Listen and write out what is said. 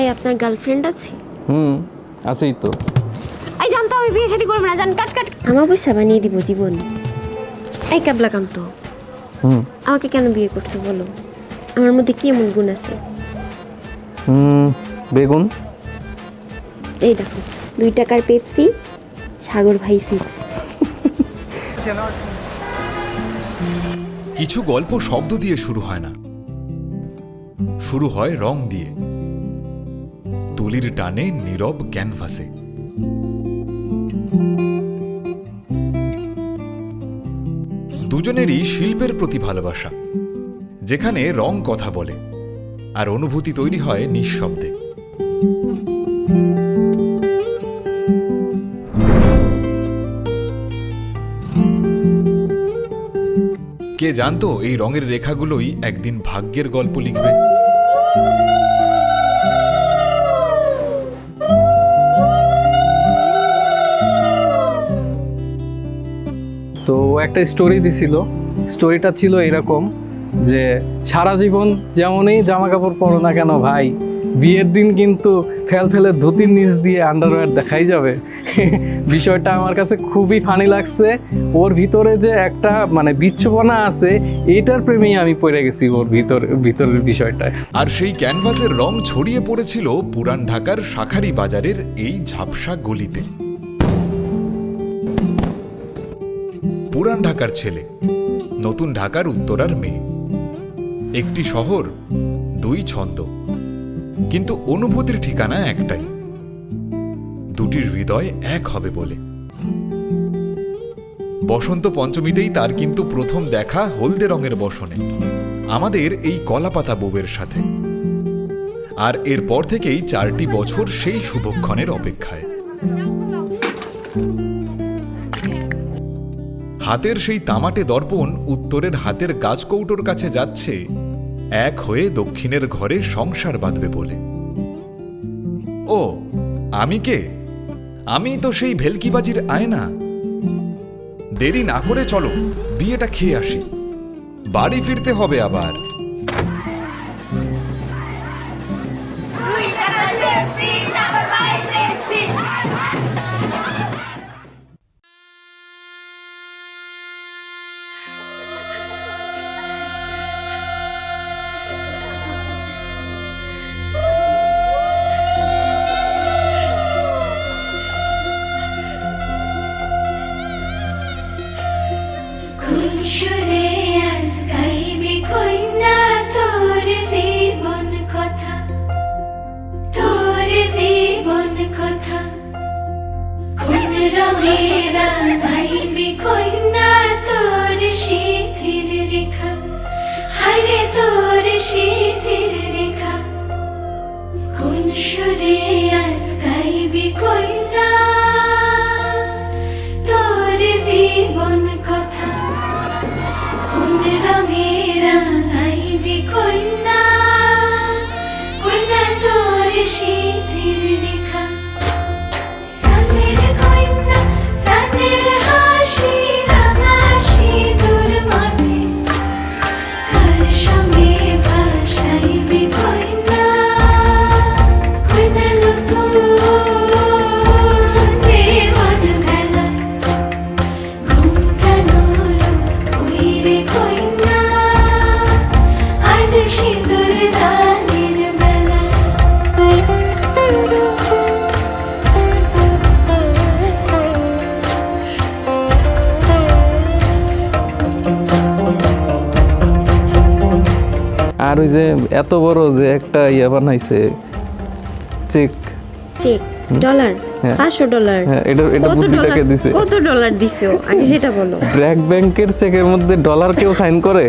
এই আপনার গার্লফ্রেন্ড আছে? আছেই তো। এই জানতো আমি বিয়ে শাদী করব না, জান কাট কাট। আমার বসা বানিয়ে দিব জীবন। এই কাবলা কাম তো। আমাকে কেন বিয়ে করছো বলো? আমার মধ্যে কি এমন গুণ আছে? বেগুন। এই দেখো 2 টাকার পেপসি, সাগর ভাই 6। কিছু গল্প শব্দ দিয়ে শুরু হয় না, শুরু হয় রং দিয়ে, তুলির টানে নীরব ক্যানভাসে। দুজনেরই শিল্পের প্রতি ভালোবাসা, যেখানে রং কথা বলে আর অনুভূতি তৈরি হয় নিঃশব্দে। কে জানতো এই রঙের রেখাগুলোই একদিন ভাগ্যের গল্প লিখবে। তো একটা স্টোরি দিছিল, স্টোরিটা ছিল এরকম যে সারা জীবন যেমনই জামা কাপড় পরো না কেন ভাই, বিয়ের দিন কিন্তু ফেলে ধুতির নিচ দিয়ে আন্ডারওয়্যার দেখাই যাবে। বিষয়টা আমার কাছে খুবই ফানি লাগছে। ওর ভিতরে যে একটা মানে বিচ্ছুপনা আছে, এইটার প্রেমেই আমি পড়ে গেছি ওর ভিতরের বিষয়টায়। আর সেই ক্যানভাসের রং ছড়িয়ে পড়েছিল পুরান ঢাকার শাঁখারী বাজারের এই ঝাপসা গলিতে। পুরান ঢাকার ছেলে, নতুন ঢাকার উত্তরার মেয়ে, একটি শহর, 2 ছন্দ, কিন্তু অনুভূতির ঠিকানা একটাই, দুটির হৃদয় এক হবে বলে। বসন্ত পঞ্চমীতেই তার কিন্তু প্রথম দেখা হলদে রঙের বসনে, আমাদের এই কলাপাতা বউয়ের সাথে। আর এরপর থেকেই 4টি বছর সেই শুভক্ষণের অপেক্ষায়। হাতের সেই তামাটে দর্পণ উত্তরের হাতের গাছকৌটোর কাছে যাচ্ছে, এক হয়ে দক্ষিণের ঘরে সংসার বাঁধবে বলে। ও আমি কে? আমি তো সেই ভেলকিবাজির আয়না। দেরি না করে চলো বিয়েটা খেয়ে আসি, বাড়ি ফিরতে হবে আবার। আর ওই যে এত বড় যে একটা ইয়া বানাইছে, চেক ডলার, $500। হ্যাঁ, এটা বুদ্ধিটাকে দিছে। কত ডলার দিছো আগে সেটা বলো। ব্র্যাক ব্যাংকের চেকের মধ্যে ডলার কেউ সাইন করে?